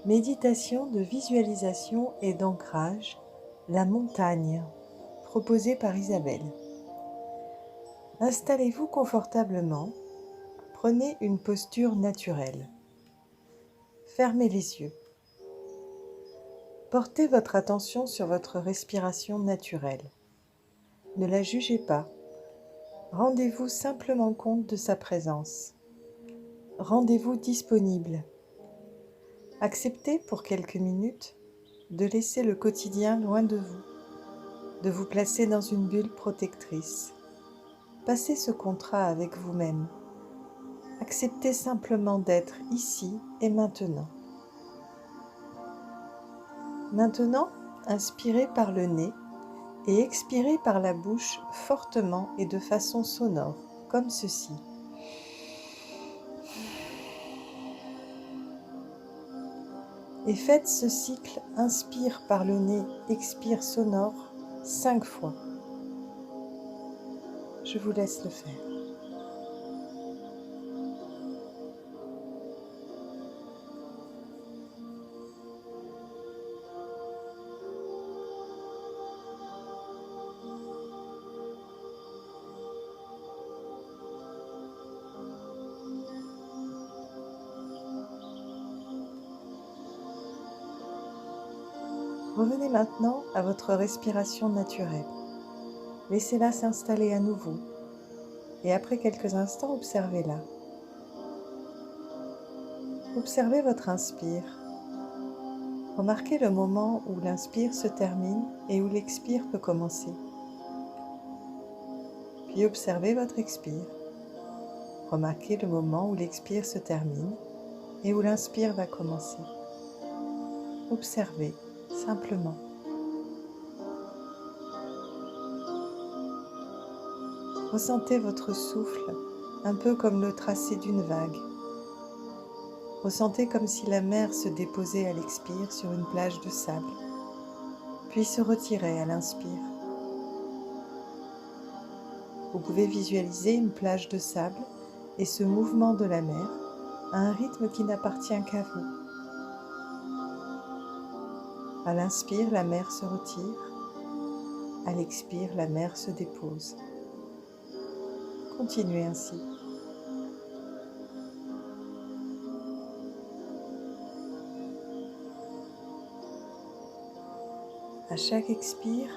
Méditation de visualisation et d'ancrage, la montagne, proposée par Isabelle. Installez-vous confortablement, prenez une posture naturelle. Fermez les yeux. Portez votre attention sur votre respiration naturelle. Ne la jugez pas. Rendez-vous simplement compte de sa présence. Rendez-vous disponible. Acceptez pour quelques minutes de laisser le quotidien loin de vous, de vous placer dans une bulle protectrice. Passez ce contrat avec vous-même. Acceptez simplement d'être ici et maintenant. Maintenant, inspirez par le nez et expirez par la bouche fortement et de façon sonore, comme ceci. Et faites ce cycle inspire par le nez, expire sonore 5 fois. Je vous laisse le faire. Revenez maintenant à votre respiration naturelle. Laissez-la s'installer à nouveau et après quelques instants, observez-la. Observez votre inspire. Remarquez le moment où l'inspire se termine et où l'expire peut commencer. Puis observez votre expire. Remarquez le moment où l'expire se termine et où l'inspire va commencer. Observez simplement. Ressentez votre souffle un peu comme le tracé d'une vague. Ressentez comme si la mer se déposait à l'expire sur une plage de sable, puis se retirait à l'inspire. Vous pouvez visualiser une plage de sable et ce mouvement de la mer à un rythme qui n'appartient qu'à vous. À l'inspire, la mer se retire. À l'expire, la mer se dépose. Continuez ainsi. À chaque expire,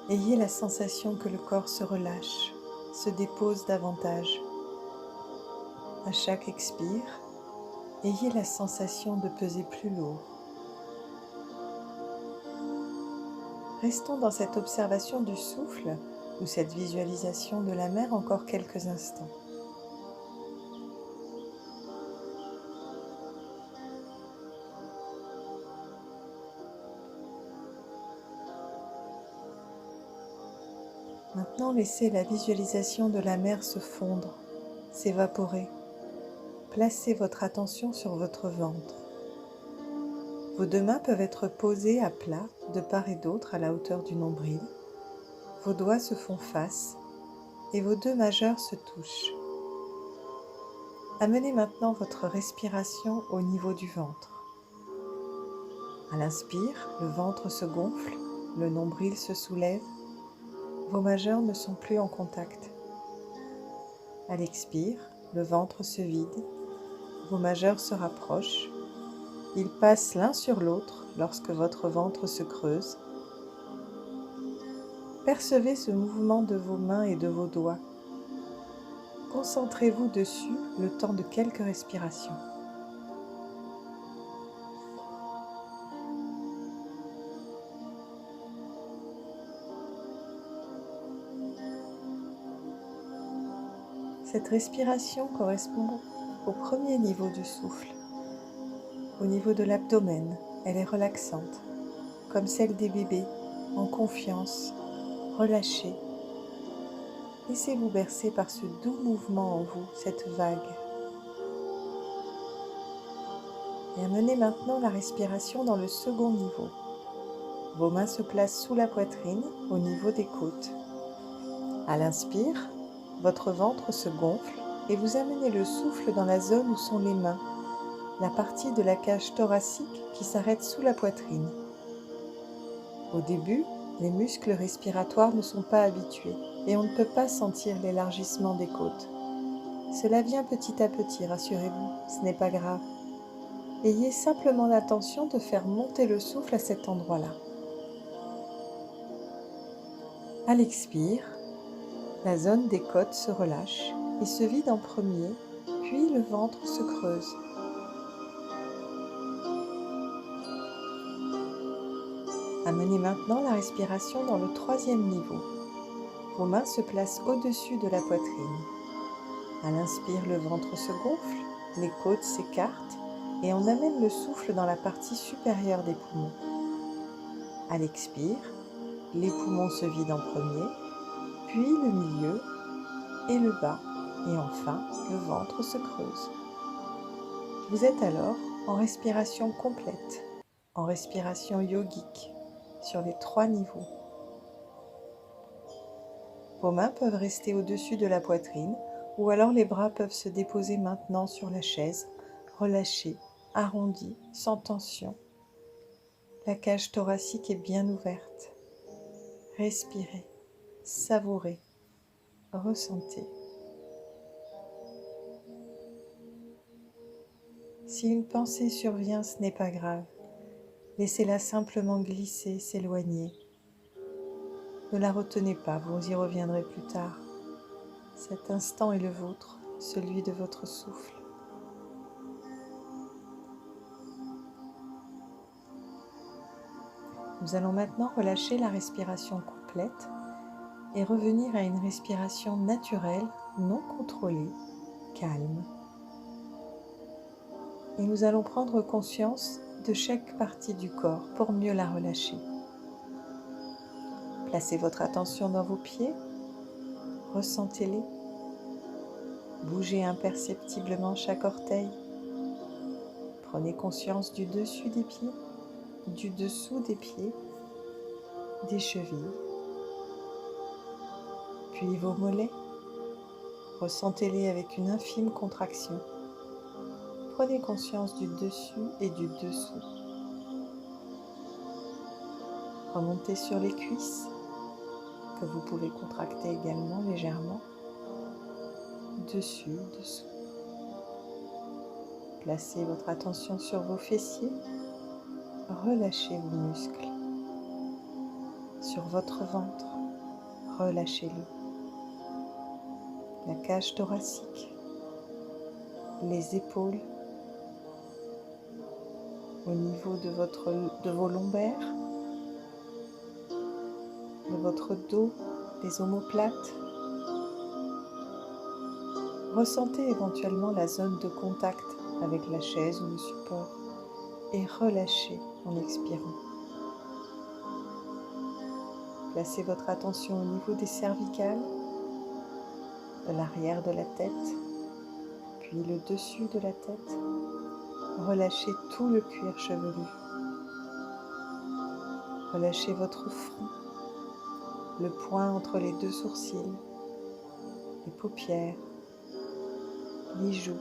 ayez la sensation que le corps se relâche, se dépose davantage. À chaque expire, ayez la sensation de peser plus lourd. Restons dans cette observation du souffle ou cette visualisation de la mer encore quelques instants. Maintenant, laissez la visualisation de la mer se fondre, s'évaporer. Placez votre attention sur votre ventre. Vos deux mains peuvent être posées à plat, de part et d'autre à la hauteur du nombril. Vos doigts se font face et vos deux majeurs se touchent. Amenez maintenant votre respiration au niveau du ventre. À l'inspire, le ventre se gonfle, le nombril se soulève. Vos majeurs ne sont plus en contact. À l'expire, le ventre se vide, vos majeurs se rapprochent. Ils passent l'un sur l'autre lorsque votre ventre se creuse. Percevez ce mouvement de vos mains et de vos doigts. Concentrez-vous dessus le temps de quelques respirations. Cette respiration correspond au premier niveau du souffle. Au niveau de l'abdomen, elle est relaxante, comme celle des bébés, en confiance, relâchée. Laissez-vous bercer par ce doux mouvement en vous, cette vague. Et amenez maintenant la respiration dans le second niveau. Vos mains se placent sous la poitrine, au niveau des côtes. À l'inspire, votre ventre se gonfle et vous amenez le souffle dans la zone où sont les mains. la partie de la cage thoracique qui s'arrête sous la poitrine. Au début, les muscles respiratoires ne sont pas habitués et on ne peut pas sentir l'élargissement des côtes. Cela vient petit à petit, rassurez-vous, ce n'est pas grave. Ayez simplement l'intention de faire monter le souffle à cet endroit-là. À l'expire, la zone des côtes se relâche et se vide en premier, puis le ventre se creuse. Amenez maintenant la respiration dans le 3e niveau. Vos mains se placent au-dessus de la poitrine. À l'inspire, le ventre se gonfle, les côtes s'écartent et on amène le souffle dans la partie supérieure des poumons. À l'expire, les poumons se vident en premier, puis le milieu et le bas, et enfin le ventre se creuse. Vous êtes alors en respiration complète, en respiration yogique, sur les 3 niveaux. Vos mains peuvent rester au-dessus de la poitrine, ou alors les bras peuvent se déposer maintenant sur la chaise, relâchés, arrondis, sans tension. La cage thoracique est bien ouverte. Respirez, savourez, ressentez. Si une pensée survient, ce n'est pas grave. Laissez-la simplement glisser, s'éloigner. Ne la retenez pas, vous y reviendrez plus tard. Cet instant est le vôtre, celui de votre souffle. Nous allons maintenant relâcher la respiration complète et revenir à une respiration naturelle, non contrôlée, calme. Et nous allons prendre conscience de chaque partie du corps pour mieux la relâcher. Placez votre attention dans vos pieds, ressentez-les. Bougez imperceptiblement chaque orteil. Prenez conscience du dessus des pieds, du dessous des pieds, des chevilles. Puis vos mollets, ressentez-les avec une infime contraction. Prenez conscience du dessus et du dessous. Remontez sur les cuisses, que vous pouvez contracter également légèrement. Dessus, dessous. Placez votre attention sur vos fessiers. Relâchez vos muscles. Sur votre ventre, relâchez-le. La cage thoracique, les épaules, au niveau de vos lombaires, de votre dos, les omoplates. Ressentez éventuellement la zone de contact avec la chaise ou le support et relâchez en expirant. Placez votre attention au niveau des cervicales, de l'arrière de la tête, puis le dessus de la tête. Relâchez tout le cuir chevelu. Relâchez votre front, le point entre les 2 sourcils, les paupières, les joues,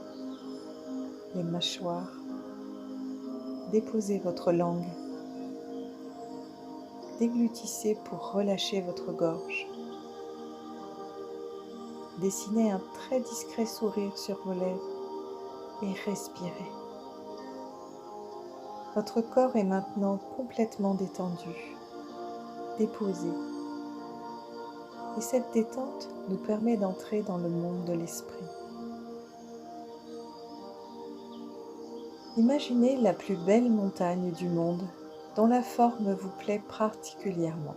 les mâchoires. Déposez votre langue. Déglutissez pour relâcher votre gorge. Dessinez un très discret sourire sur vos lèvres et respirez. Votre corps est maintenant complètement détendu, déposé. Et cette détente nous permet d'entrer dans le monde de l'esprit. Imaginez la plus belle montagne du monde dont la forme vous plaît particulièrement.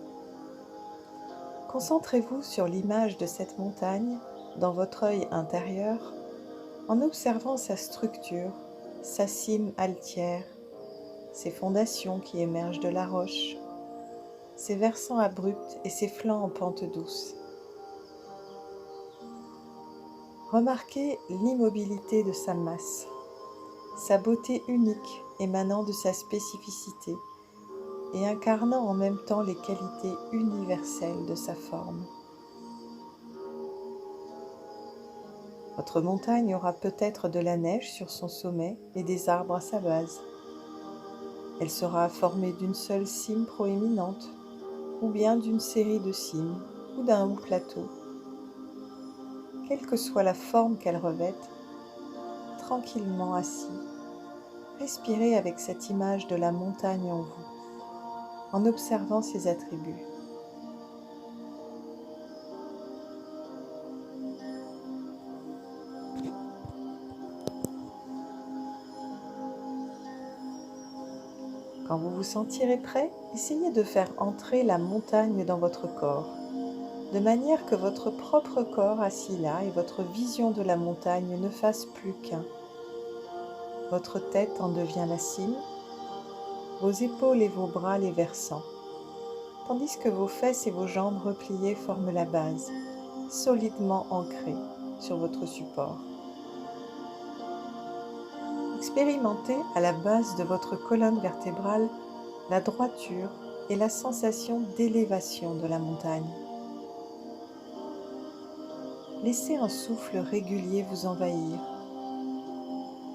Concentrez-vous sur l'image de cette montagne dans votre œil intérieur en observant sa structure, sa cime altière, ses fondations qui émergent de la roche, ses versants abrupts et ses flancs en pente douce. Remarquez l'immobilité de sa masse, sa beauté unique émanant de sa spécificité et incarnant en même temps les qualités universelles de sa forme. Votre montagne aura peut-être de la neige sur son sommet et des arbres à sa base. Elle sera formée d'une seule cime proéminente, ou bien d'une série de cimes, ou d'un haut plateau. Quelle que soit la forme qu'elle revête, tranquillement assis, respirez avec cette image de la montagne en vous, en observant ses attributs. Quand vous vous sentirez prêt, essayez de faire entrer la montagne dans votre corps, de manière que votre propre corps assis là et votre vision de la montagne ne fassent plus qu'un. Votre tête en devient la cime, vos épaules et vos bras les versants, tandis que vos fesses et vos jambes repliées forment la base, solidement ancrée sur votre support. Expérimentez à la base de votre colonne vertébrale la droiture et la sensation d'élévation de la montagne. Laissez un souffle régulier vous envahir,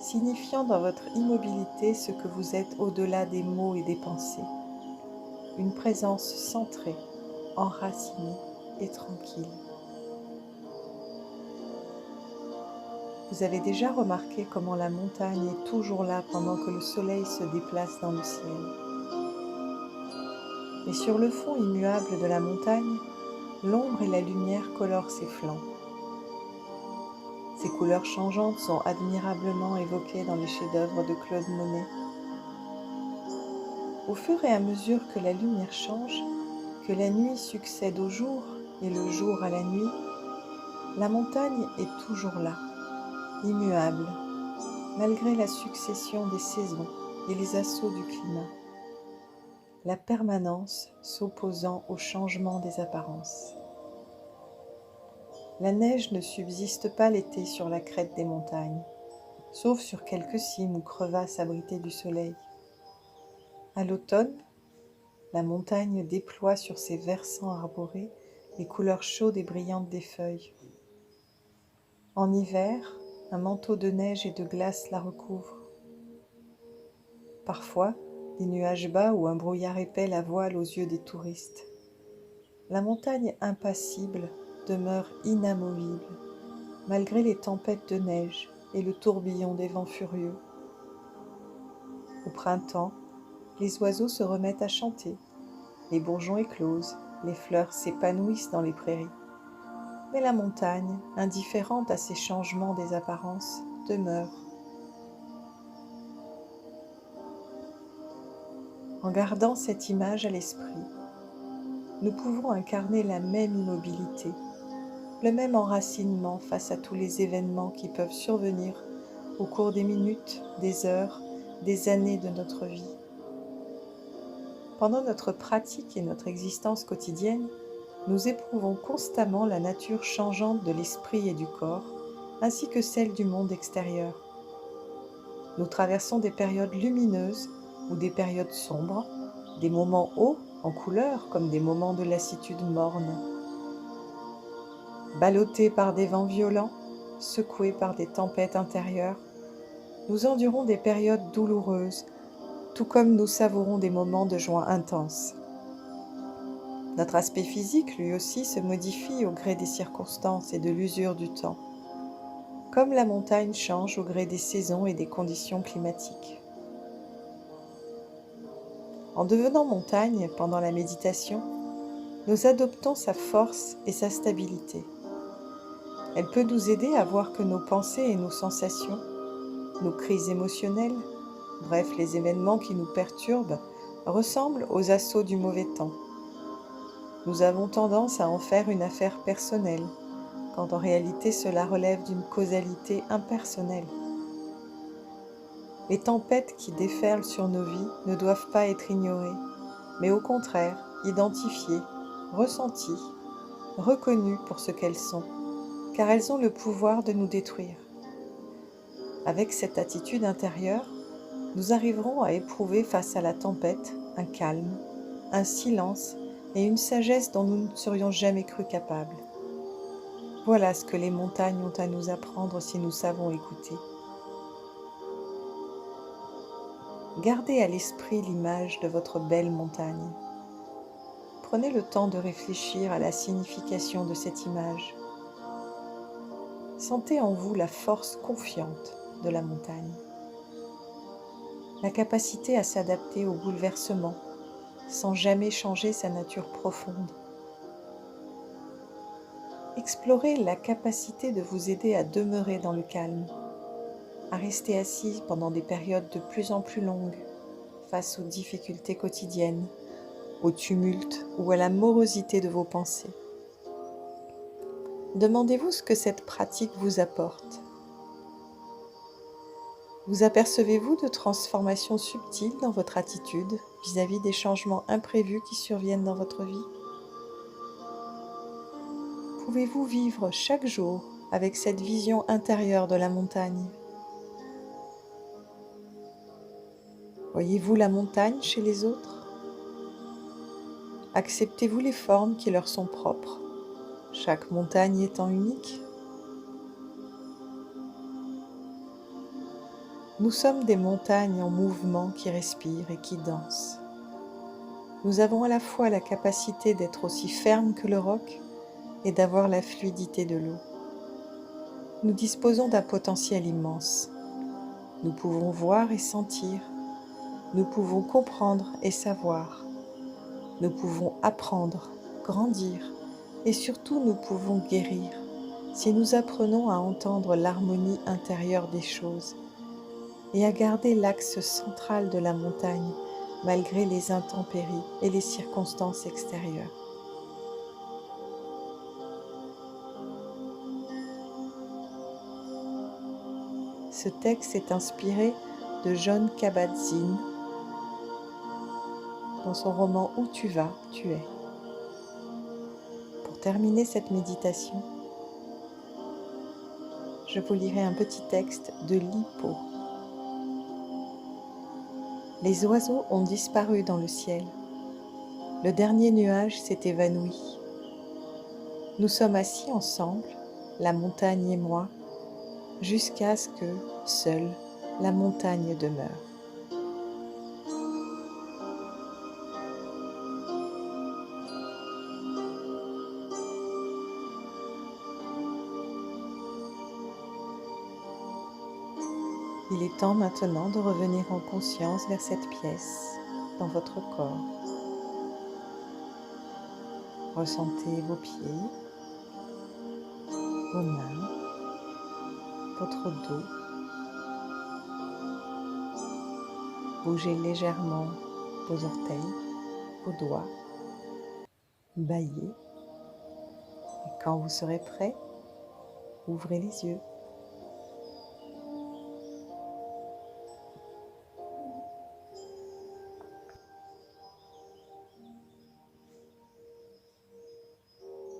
signifiant dans votre immobilité ce que vous êtes au-delà des mots et des pensées, une présence centrée, enracinée et tranquille. Vous avez déjà remarqué comment la montagne est toujours là pendant que le soleil se déplace dans le ciel. Mais sur le fond immuable de la montagne, l'ombre et la lumière colorent ses flancs. Ces couleurs changeantes sont admirablement évoquées dans les chefs-d'œuvre de Claude Monet. Au fur et à mesure que la lumière change, que la nuit succède au jour et le jour à la nuit, la montagne est toujours là, immuable, malgré la succession des saisons et les assauts du climat, la permanence s'opposant au changement des apparences. La neige ne subsiste pas l'été sur la crête des montagnes, sauf sur quelques cimes ou crevasses abritées du soleil. À l'automne, la montagne déploie sur ses versants arborés les couleurs chaudes et brillantes des feuilles. En hiver, un manteau de neige et de glace la recouvre. Parfois, des nuages bas ou un brouillard épais la voilent aux yeux des touristes. La montagne impassible demeure inamovible, malgré les tempêtes de neige et le tourbillon des vents furieux. Au printemps, les oiseaux se remettent à chanter, les bourgeons éclosent, les fleurs s'épanouissent dans les prairies. Mais la montagne, indifférente à ces changements des apparences, demeure. En gardant cette image à l'esprit, nous pouvons incarner la même immobilité, le même enracinement face à tous les événements qui peuvent survenir au cours des minutes, des heures, des années de notre vie. Pendant notre pratique et notre existence quotidienne, nous éprouvons constamment la nature changeante de l'esprit et du corps, ainsi que celle du monde extérieur. Nous traversons des périodes lumineuses ou des périodes sombres, des moments hauts en couleur comme des moments de lassitude morne. Ballottés par des vents violents, secoués par des tempêtes intérieures, nous endurons des périodes douloureuses, tout comme nous savourons des moments de joie intense. Notre aspect physique, lui aussi, se modifie au gré des circonstances et de l'usure du temps, comme la montagne change au gré des saisons et des conditions climatiques. En devenant montagne pendant la méditation, nous adoptons sa force et sa stabilité. Elle peut nous aider à voir que nos pensées et nos sensations, nos crises émotionnelles, bref, les événements qui nous perturbent, ressemblent aux assauts du mauvais temps. Nous avons tendance à en faire une affaire personnelle, quand en réalité cela relève d'une causalité impersonnelle. Les tempêtes qui déferlent sur nos vies ne doivent pas être ignorées, mais au contraire identifiées, ressenties, reconnues pour ce qu'elles sont, car elles ont le pouvoir de nous détruire. Avec cette attitude intérieure, nous arriverons à éprouver face à la tempête un calme, un silence et une sagesse dont nous ne serions jamais cru capables. Voilà ce que les montagnes ont à nous apprendre si nous savons écouter. Gardez à l'esprit l'image de votre belle montagne. Prenez le temps de réfléchir à la signification de cette image. Sentez en vous la force confiante de la montagne, la capacité à s'adapter aux bouleversements sans jamais changer sa nature profonde. Explorez la capacité de vous aider à demeurer dans le calme, à rester assis pendant des périodes de plus en plus longues face aux difficultés quotidiennes, au tumulte ou à la morosité de vos pensées. Demandez-vous ce que cette pratique vous apporte. Vous apercevez-vous de transformations subtiles dans votre attitude vis-à-vis des changements imprévus qui surviennent dans votre vie? Pouvez-vous vivre chaque jour avec cette vision intérieure de la montagne? Voyez-vous la montagne chez les autres? Acceptez-vous les formes qui leur sont propres, chaque montagne étant unique? Nous sommes des montagnes en mouvement qui respirent et qui dansent. Nous avons à la fois la capacité d'être aussi fermes que le roc et d'avoir la fluidité de l'eau. Nous disposons d'un potentiel immense. Nous pouvons voir et sentir. Nous pouvons comprendre et savoir. Nous pouvons apprendre, grandir et surtout nous pouvons guérir si nous apprenons à entendre l'harmonie intérieure des choses et à garder l'axe central de la montagne malgré les intempéries et les circonstances extérieures. Ce texte est inspiré de Jon Kabat-Zinn dans son roman Où tu vas, tu es. Pour terminer cette méditation, je vous lirai un petit texte de Li Po. Les oiseaux ont disparu dans le ciel. Le dernier nuage s'est évanoui. Nous sommes assis ensemble, la montagne et moi, jusqu'à ce que, seule, la montagne demeure. Il est temps maintenant de revenir en conscience vers cette pièce, dans votre corps. Ressentez vos pieds, vos mains, votre dos. Bougez légèrement vos orteils, vos doigts. Bâillez. Et quand vous serez prêt, ouvrez les yeux.